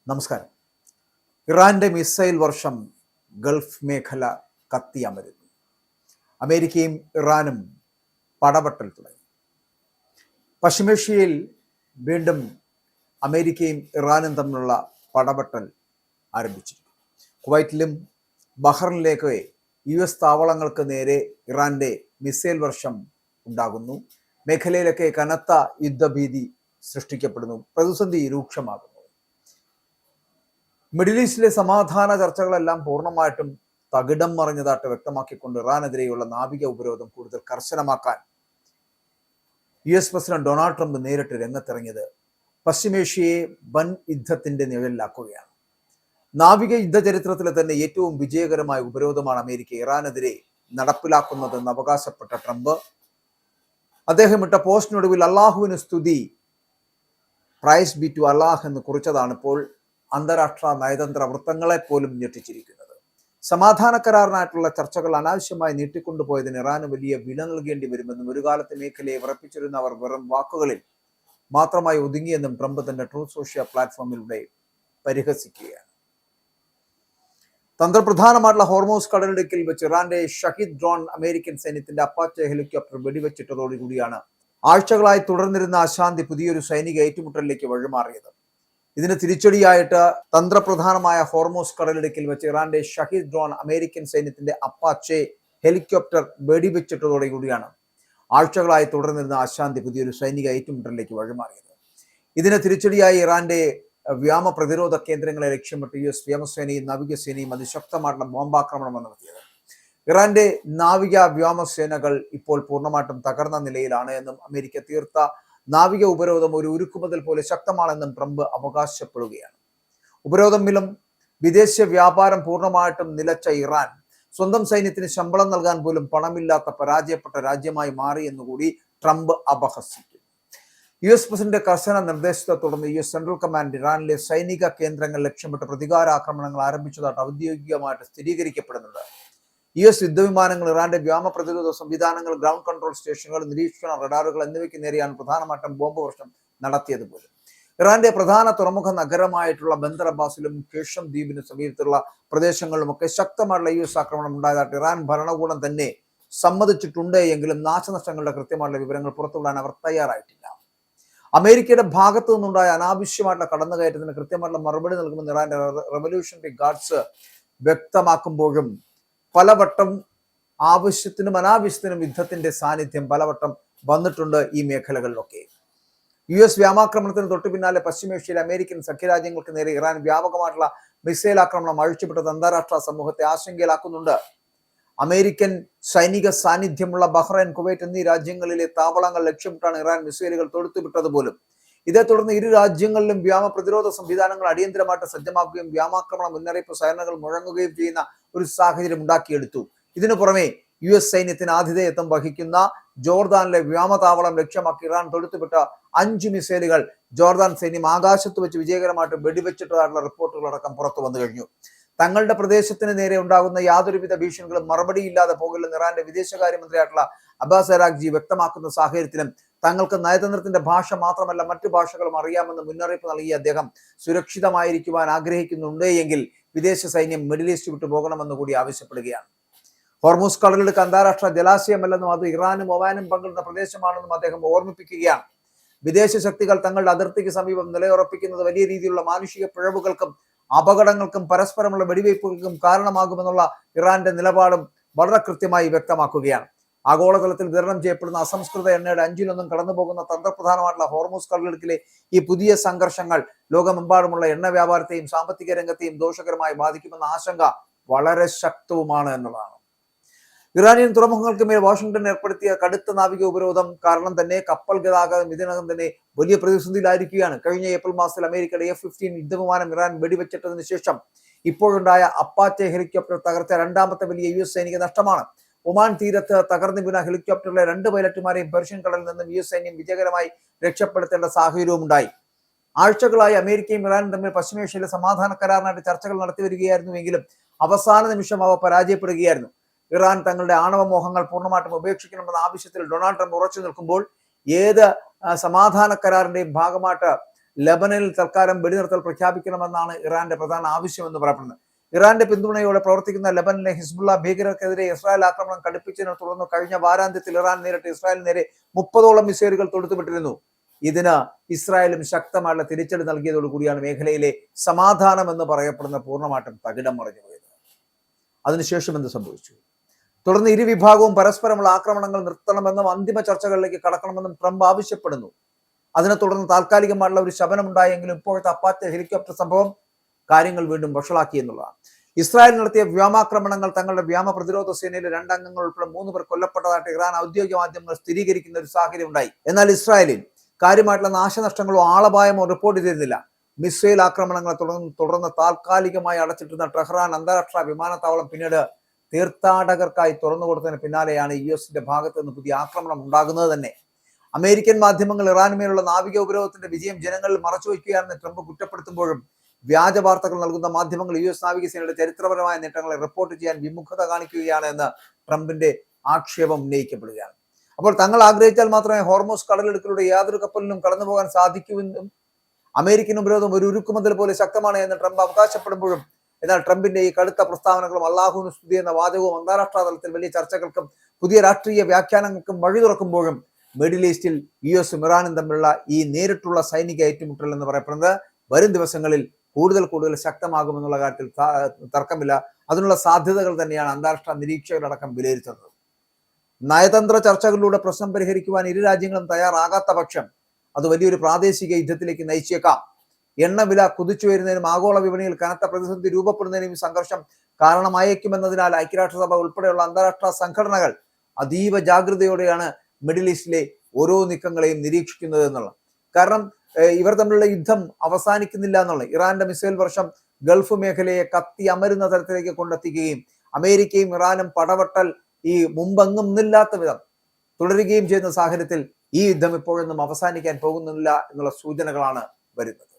നമസ്കാരം. ഇറാന്റെ മിസൈൽ വർഷം ഗൾഫ് മേഖല കത്തിയമരുന്നു. അമേരിക്കയും ഇറാനും പടപെട്ടൽ തുടങ്ങി. പശ്ചിമേഷ്യയിൽ വീണ്ടും അമേരിക്കയും ഇറാനും തമ്മിലുള്ള പടപെട്ടൽ ആരംഭിച്ചിരിക്കുന്നു. കുവൈറ്റിലും ബഹ്റിനിലേക്ക് US താവളങ്ങൾക്ക് നേരെ ഇറാന്റെ മിസൈൽ വർഷം ഉണ്ടാകുന്നു. മേഖലയിലൊക്കെ കനത്ത യുദ്ധഭീതി സൃഷ്ടിക്കപ്പെടുന്നു. പ്രതിസന്ധി രൂക്ഷമാകുന്നു. മിഡിൽ ഈസ്റ്റിലെ സമാധാന ചർച്ചകളെല്ലാം പൂർണ്ണമായിട്ടും തകിടം മറിഞ്ഞതായിട്ട് വ്യക്തമാക്കിക്കൊണ്ട് ഇറാനെതിരെയുള്ള നാവിക ഉപരോധം കൂടുതൽ കർശനമാക്കാൻ US പ്രസിഡന്റ് ഡൊണാൾഡ് ട്രംപ് നേരിട്ട് രംഗത്തിറങ്ങിയത് പശ്ചിമേഷ്യയെ വൻ യുദ്ധത്തിന്റെ നിഴലിലാക്കുകയാണ്. നാവിക യുദ്ധ ചരിത്രത്തിലെ തന്നെ ഏറ്റവും വിജയകരമായ ഉപരോധമാണ് അമേരിക്ക ഇറാനെതിരെ നടപ്പിലാക്കുന്നതെന്ന് അവകാശപ്പെട്ട ട്രംപ് അദ്ദേഹം ഇട്ട പോസ്റ്റിനൊടുവിൽ അള്ളാഹുവിന് സ്തുതി, പ്രൈസ് ബി ടു അള്ളാഹ് എന്ന് കുറിച്ചതാണ് ഇപ്പോൾ അന്താരാഷ്ട്ര നയതന്ത്ര വൃത്തങ്ങളെ പോലും ഞെട്ടിച്ചിരിക്കുന്നത്. സമാധാന കരാറിനായിട്ടുള്ള ചർച്ചകൾ അനാവശ്യമായി നീട്ടിക്കൊണ്ടുപോയതിന് ഇറാന് വലിയ വില നൽകേണ്ടി വരുമെന്നും ഒരു കാലത്ത് മേഖലയെ വിറപ്പിച്ചിരുന്നവർ വെറും വാക്കുകളിൽ മാത്രമായി ഒതുങ്ങിയെന്നും ട്രംപ് തന്റെ ട്രൂത്ത് സോഷ്യൽ പ്ലാറ്റ്ഫോമിലൂടെ പരിഹസിക്കുകയാണ്. തന്ത്രപ്രധാനമായിട്ടുള്ള ഹോർമോസ് കടലിടുക്കിൽ വെച്ച് ഇറാന്റെ ഷഹീദ് ഡ്രോൺ അമേരിക്കൻ സൈന്യത്തിന്റെ അപ്പാച്ചെ ഹെലികോപ്റ്റർ വെടിവെച്ചിട്ടതോടുകൂടിയാണ് ആഴ്ചകളായി തുടർന്നിരുന്ന അശാന്തി പുതിയൊരു സൈനിക ഏറ്റുമുട്ടലിലേക്ക് വഴിമാറിയത്. ഇതിന് തിരിച്ചടിയായിട്ട് തന്ത്രപ്രധാനമായ ഹോർമോസ് കടലിടുക്കിൽ വെച്ച് ഇറാന്റെ ഷഹീദ് ഡ്രോൺ അമേരിക്കൻ സൈന്യത്തിന്റെ അപ്പാച്ചെ ഹെലികോപ്റ്റർ വെടിവെച്ചിട്ടതോടുകൂടിയാണ് ആഴ്ചകളായി തുടർന്നിരുന്ന അശാന്തി പുതിയൊരു സൈനിക ഏറ്റുമുട്ടലിലേക്ക് വഴിമാറിയത്. ഇതിന് തിരിച്ചടിയായി ഇറാന്റെ വ്യോമ പ്രതിരോധ കേന്ദ്രങ്ങളെ ലക്ഷ്യമിട്ട് US വ്യോമസേനയും നാവികസേനയും അതിശക്തമായിട്ടുള്ള ബോംബാക്രമണമാണ് നടത്തിയത്. ഇറാന്റെ നാവിക വ്യോമസേനകൾ ഇപ്പോൾ പൂർണ്ണമായിട്ടും തകർന്ന നിലയിലാണ് എന്നും അമേരിക്ക തീർത്ത നാവിക ഉപരോധം ഒരു ഉരുക്കുമുതൽ പോലെ ശക്തമാണെന്നും ട്രംപ് അവകാശപ്പെടുകയാണ്. ഉപരോധം മൂലം വിദേശ വ്യാപാരം പൂർണ്ണമായിട്ടും നിലച്ച ഇറാൻ സ്വന്തം സൈന്യത്തിന് ശമ്പളം നൽകാൻ പോലും പണമില്ലാത്ത പരാജയപ്പെട്ട രാജ്യമായി മാറി എന്നുകൂടി ട്രംപ് അപഹസിക്കും. US പ്രസിഡന്റ് കർശന നിർദ്ദേശത്തെ തുടർന്ന് US സെൻട്രൽ കമാൻഡ് ഇറാനിലെ സൈനിക കേന്ദ്രങ്ങൾ ലക്ഷ്യമിട്ട് പ്രതികാരാക്രമണങ്ങൾ ആരംഭിച്ചതായിട്ട് ഔദ്യോഗികമായിട്ട് സ്ഥിരീകരിക്കപ്പെടുന്നുണ്ട്. US യുദ്ധവിമാനങ്ങൾ, ഇറാന്റെ വ്യോമ പ്രതിരോധ സംവിധാനങ്ങൾ, ഗ്രൗണ്ട് കൺട്രോൾ സ്റ്റേഷനുകൾ, നിരീക്ഷണ റഡാറുകൾ എന്നിവയ്ക്ക് നേരെയാണ് പ്രധാനമായിട്ടും ബോംബ് വർഷം നടത്തിയത് പോലും. ഇറാന്റെ പ്രധാന തുറമുഖ നഗരമായിട്ടുള്ള ബന്ദർ അബ്ബാസിലും കേഷം ദ്വീപിന് സമീപത്തുള്ള പ്രദേശങ്ങളിലുമൊക്കെ ശക്തമായിട്ടുള്ള US ആക്രമണം ഉണ്ടായതായിട്ട് ഇറാൻ ഭരണകൂടം തന്നെ സമ്മതിച്ചിട്ടുണ്ട് എങ്കിലും നാശനഷ്ടങ്ങളുടെ കൃത്യമായിട്ടുള്ള വിവരങ്ങൾ പുറത്തുവിടാൻ അവർ തയ്യാറായിട്ടില്ല. അമേരിക്കയുടെ ഭാഗത്തു നിന്നുണ്ടായ അനാവശ്യമായിട്ടുള്ള കടന്നുകയറ്റത്തിന് കൃത്യമായിട്ടുള്ള മറുപടി നൽകുമെന്ന് ഇറാന്റെ റവല്യൂഷണറി ഗാർഡ്സ് വ്യക്തമാക്കുമ്പോഴും പലവട്ടം ആവശ്യത്തിനും അനാവശ്യത്തിനും യുദ്ധത്തിന്റെ സാന്നിധ്യം പലവട്ടം വന്നിട്ടുണ്ട് ഈ മേഖലകളിലൊക്കെ. US വ്യോമാക്രമണത്തിന് തൊട്ടു പിന്നാലെ പശ്ചിമേഷ്യയിലെ അമേരിക്കൻ സഖ്യരാജ്യങ്ങൾക്ക് നേരെ ഇറാൻ വ്യാപകമായിട്ടുള്ള മിസൈൽ ആക്രമണം അഴിച്ചുവിട്ടത് അന്താരാഷ്ട്ര സമൂഹത്തെ ആശങ്കയിലാക്കുന്നുണ്ട്. അമേരിക്കൻ സൈനിക സാന്നിധ്യമുള്ള ബഹ്റൈൻ, കുവൈറ്റ് എന്നീ രാജ്യങ്ങളിലെ താവളങ്ങൾ ലക്ഷ്യമിട്ടാണ് ഇറാൻ മിസൈലുകൾ തൊടുത്തുവിട്ടത് പോലും. ഇതേ തുടർന്ന് ഇരു രാജ്യങ്ങളിലും വ്യോമ പ്രതിരോധ സംവിധാനങ്ങൾ അടിയന്തരമായിട്ട് സജ്ജമാക്കുകയും വ്യോമാക്രമണ മുന്നറിയിപ്പ് സേനകൾ മുഴങ്ങുകയും ചെയ്യുന്ന ഒരു സാഹചര്യം ഉണ്ടാക്കിയെടുത്തു. ഇതിനു പുറമെ US സൈന്യത്തിന് ആതിഥേയത്വം വഹിക്കുന്ന ജോർദാനിലെ വ്യോമതാവളം ലക്ഷ്യമാക്കി ഇറാൻ തൊടുത്തുവിട്ട 5 മിസൈലുകൾ ജോർദാൻ സൈന്യം ആകാശത്ത് വെച്ച് വിജയകരമായിട്ട് വെടിവെച്ചിട്ടതായിട്ടുള്ള റിപ്പോർട്ടുകളടക്കം പുറത്തു വന്നു കഴിഞ്ഞു. തങ്ങളുടെ പ്രദേശത്തിന് നേരെ ഉണ്ടാകുന്ന യാതൊരുവിധ ഭീഷണികളും മറുപടിയില്ലാതെ പോകില്ലെന്ന് ഇറാന്റെ വിദേശകാര്യമന്ത്രിയായിട്ടുള്ള അബ്ബാസ് അരാഗ്ചി വ്യക്തമാക്കുന്ന സാഹചര്യത്തിലും തങ്ങൾക്ക് നയതന്ത്രത്തിന്റെ ഭാഷ മാത്രമല്ല മറ്റു ഭാഷകളും അറിയാമെന്ന് മുന്നറിയിപ്പ് നൽകിയ അദ്ദേഹം സുരക്ഷിതമായിരിക്കുവാൻ ആഗ്രഹിക്കുന്നുണ്ട് എങ്കിൽ വിദേശ സൈന്യം മിഡിൽ ഈസ്റ്റ് വിട്ടു പോകണമെന്ന് കൂടി ആവശ്യപ്പെടുകയാണ്. ഹോർമൂസ് കടലിടുക്ക് അന്താരാഷ്ട്ര ജലാശയമല്ലെന്നും അത് ഇറാനും ഒമാനും പങ്കിടുന്ന പ്രദേശമാണെന്നും അദ്ദേഹം ഓർമ്മിപ്പിക്കുകയാണ്. വിദേശ ശക്തികൾ തങ്ങളുടെ അതിർത്തിക്ക് സമീപം നിലയുറപ്പിക്കുന്നത് വലിയ രീതിയിലുള്ള മാനുഷിക പിഴവുകൾക്കും അപകടങ്ങൾക്കും പരസ്പരമുള്ള വെടിവയ്പ്പുകൾക്കും കാരണമാകുമെന്നുള്ള ഇറാന്റെ നിലപാടും വളരെ കൃത്യമായി വ്യക്തമാക്കുകയാണ്. ആഗോളതലത്തിൽ വിതരണം ചെയ്യപ്പെടുന്ന അസംസ്കൃത എണ്ണയുടെ 5-1 കടന്നുപോകുന്ന തന്ത്രപ്രധാനമായിട്ടുള്ള ഹോർമൂസ് കടലിടുക്കിലെ ഈ പുതിയ സംഘർഷങ്ങൾ ലോകമെമ്പാടുമുള്ള എണ്ണ വ്യാപാരത്തെയും സാമ്പത്തിക രംഗത്തെയും ദോഷകരമായി ബാധിക്കുമെന്ന ആശങ്ക വളരെ ശക്തവുമാണ് എന്നതാണ്. ഇറാനിയൻ തുറമുഖങ്ങൾക്ക് മേൽ വാഷിംഗ്ടൺ ഏർപ്പെടുത്തിയ കടുത്ത നാവിക ഉപരോധം കാരണം തന്നെ കപ്പൽ ഗതാഗതം ഇതിനകം തന്നെ വലിയ പ്രതിസന്ധിയിലായിരിക്കുകയാണ്. കഴിഞ്ഞ ഏപ്രിൽ മാസത്തിൽ അമേരിക്കയുടെ F-15 യുദ്ധവിമാനം ഇറാൻ വെടിവെച്ചിട്ടതിന് ശേഷം ഇപ്പോഴുണ്ടായ അപ്പാച്ചെ ഹെലികോപ്റ്റർ തകർച്ച രണ്ടാമത്തെ വലിയ US സൈനിക നഷ്ടമാണ്. ഒമാൻ തീരത്ത് തകർന്നു വീണ ഹെലികോപ്റ്ററിലെ 2 പൈലറ്റുമാരെയും പേർഷ്യൻ കടലിൽ നിന്നും US സൈന്യം വിജയകരമായി രക്ഷപ്പെടുത്തേണ്ട സാഹചര്യവും ഉണ്ടായി. ആഴ്ചകളായി അമേരിക്കയും ഇറാനും തമ്മിൽ പശ്ചിമേഷ്യയിലെ സമാധാന കരാറിനായിട്ട് ചർച്ചകൾ നടത്തി വരികയായിരുന്നുവെങ്കിലും അവസാന നിമിഷം അവ പരാജയപ്പെടുകയായിരുന്നു. ഇറാൻ തങ്ങളുടെ ആണവ മോഹങ്ങൾ പൂർണ്ണമായിട്ടും ഉപേക്ഷിക്കണമെന്ന ആവശ്യത്തിൽ ഡൊണാൾഡ് ട്രംപ് ഉറച്ചു നിൽക്കുമ്പോൾ ഏത് സമാധാന കരാറിന്റെയും ഭാഗമായിട്ട് ലബനനിൽ തൽക്കാലം വെടിനിർത്തൽ പ്രഖ്യാപിക്കണമെന്നാണ് ഇറാന്റെ പ്രധാന ആവശ്യമെന്ന് പറയപ്പെടുന്നത്. ഇറാന്റെ പിന്തുണയോടെ പ്രവർത്തിക്കുന്ന ലബനനിലെ ഹിസ്ബുള്ള ഭീകരർക്കെതിരെ ഇസ്രായേൽ ആക്രമണം കടുപ്പിച്ചതിനെ തുടർന്ന് കഴിഞ്ഞ വാരാന്ത്യത്തിൽ ഇറാൻ നേരിട്ട് ഇസ്രായേലിന് നേരെ 30ഓളം മിസൈലുകൾ തൊടുത്തുവിട്ടിരുന്നു. ഇതിന് ഇസ്രായേലും ശക്തമായുള്ള തിരിച്ചടി നൽകിയതോടുകൂടിയാണ് മേഖലയിലെ സമാധാനം എന്ന് പറയപ്പെടുന്ന പൂർണ്ണമായിട്ടും തകിടം മറിഞ്ഞു പോയത്. അതിനുശേഷം എന്ത് സംഭവിച്ചു? തുടർന്ന് ഇരുവിഭാഗവും പരസ്പരമുള്ള ആക്രമണങ്ങൾ നിർത്തണമെന്നും അന്തിമ ചർച്ചകളിലേക്ക് കടക്കണമെന്നും ട്രംപ് ആവശ്യപ്പെടുന്നു. അതിനെ തുടർന്ന് താൽക്കാലികമായുള്ള ഒരു ശമനമുണ്ടായെങ്കിലും ഇപ്പോഴത്തെ അപ്പാച്ചെ ഹെലികോപ്റ്റർ സംഭവം കാര്യങ്ങൾ വീണ്ടും വഷളാക്കി എന്നുള്ളതാണ്. ഇസ്രായേൽ നടത്തിയ വ്യോമാക്രമണങ്ങൾ തങ്ങളുടെ വ്യോമ പ്രതിരോധ സേനയിലെ 2 അംഗങ്ങൾ ഉൾപ്പെടെ 3 പേർ കൊല്ലപ്പെട്ടതായിട്ട് ഇറാൻ ഔദ്യോഗിക മാധ്യമങ്ങൾ സ്ഥിരീകരിക്കുന്ന ഒരു സാഹചര്യം ഉണ്ടായി. എന്നാൽ ഇസ്രായേലിൽ കാര്യമായിട്ടുള്ള നാശനഷ്ടങ്ങളോ ആളപായമോ റിപ്പോർട്ട് ചെയ്തിരുന്നില്ല. മിസൈൽ ആക്രമണങ്ങളെ തുടർന്ന് താൽക്കാലികമായി അടച്ചിട്ടിരുന്ന ടെഹ്റാൻ അന്താരാഷ്ട്ര വിമാനത്താവളം പിന്നീട് തീർത്ഥാടകർക്കായി തുറന്നു കൊടുത്തതിന് പിന്നാലെയാണ് US ഭാഗത്ത് നിന്ന് പുതിയ ആക്രമണം ഉണ്ടാകുന്നത് തന്നെ. അമേരിക്കൻ മാധ്യമങ്ങൾ ഇറാനുമേലുള്ള നാവിക ഉപരോധത്തിന്റെ വിജയം ജനങ്ങളിൽ മറച്ചുവെക്കുകയാണെന്ന് ട്രംപ് കുറ്റപ്പെടുത്തുമ്പോഴും വ്യാജ വാർത്തകൾ നൽകുന്ന മാധ്യമങ്ങൾ US നാവികസേനയുടെ ചരിത്രപരമായ നേട്ടങ്ങളെ റിപ്പോർട്ട് ചെയ്യാൻ വിമുഖത കാണിക്കുകയാണ് എന്ന് ട്രംപിന്റെ ആക്ഷേപം ഉന്നയിക്കപ്പെടുകയാണ്. അപ്പോൾ തങ്ങൾ ആഗ്രഹിച്ചാൽ മാത്രമേ ഹോർമോസ് കടലിടുക്കിലൂടെ യാതൊരു കപ്പലിനും കടന്നുപോകാൻ സാധിക്കൂവെന്നും അമേരിക്കൻ ഉപരോധം ഒരു ഉരുക്കുമതിൽ പോലെ ശക്തമാണ് എന്ന് ട്രംപ് അവകാശപ്പെടുമ്പോഴും, എന്നാൽ ട്രംപിന്റെ ഈ കടുത്ത പ്രസ്താവനകളും അള്ളാഹുവിന് സ്തുതി എന്ന വാചകവും അന്താരാഷ്ട്ര തലത്തിൽ വലിയ ചർച്ചകൾക്കും പുതിയ രാഷ്ട്രീയ വ്യാഖ്യാനങ്ങൾക്കും വഴി തുറക്കുമ്പോഴും മിഡിൽ ഈസ്റ്റിൽ US-ഉം ഇറാനും തമ്മിലുള്ള ഈ നേരിട്ടുള്ള സൈനിക ഏറ്റുമുട്ടൽ എന്ന് പറയപ്പെടുന്നത് വരും ദിവസങ്ങളിൽ കൂടുതൽ ശക്തമാകുമെന്നുള്ള കാര്യത്തിൽ തർക്കമില്ല. അതിനുള്ള സാധ്യതകൾ തന്നെയാണ് അന്താരാഷ്ട്ര നിരീക്ഷകരടക്കം വിലയിരുത്തുന്നത്. നയതന്ത്ര ചർച്ചകളിലൂടെ പ്രശ്നം പരിഹരിക്കുവാൻ ഇരു രാജ്യങ്ങളും തയ്യാറാകാത്ത പക്ഷം അത് വലിയൊരു പ്രാദേശിക യുദ്ധത്തിലേക്ക് നയിച്ചേക്കാം. എണ്ണവില കുതിച്ചുയരുന്നതിനും ആഗോള വിപണിയിൽ കനത്ത പ്രതിസന്ധി രൂപപ്പെടുന്നതിനും ഈ സംഘർഷം കാരണമായേക്കുമെന്നതിനാൽ ഐക്യരാഷ്ട്രസഭ ഉൾപ്പെടെയുള്ള അന്താരാഷ്ട്ര സംഘടനകൾ അതീവ ജാഗ്രതയോടെയാണ് മിഡിൽ ഈസ്റ്റിലെ ഓരോ നീക്കങ്ങളെയും നിരീക്ഷിക്കുന്നത് എന്നുള്ളത്. കാരണം ഇവർ തമ്മിലുള്ള യുദ്ധം അവസാനിക്കുന്നില്ല എന്നുള്ളത്. ഇറാന്റെ മിസൈൽ വർഷം ഗൾഫ് മേഖലയെ കത്തി അമരുന്ന തരത്തിലേക്ക് കൊണ്ടെത്തിക്കുകയും അമേരിക്കയും ഇറാനും പടവട്ടൽ ഈ മുമ്പെങ്ങും ഇല്ലാത്ത വിധം തുടരുകയും ചെയ്യുന്ന സാഹചര്യത്തിൽ ഈ യുദ്ധം ഇപ്പോഴൊന്നും അവസാനിക്കാൻ പോകുന്നില്ല എന്നുള്ള സൂചനകളാണ് വരുന്നത്.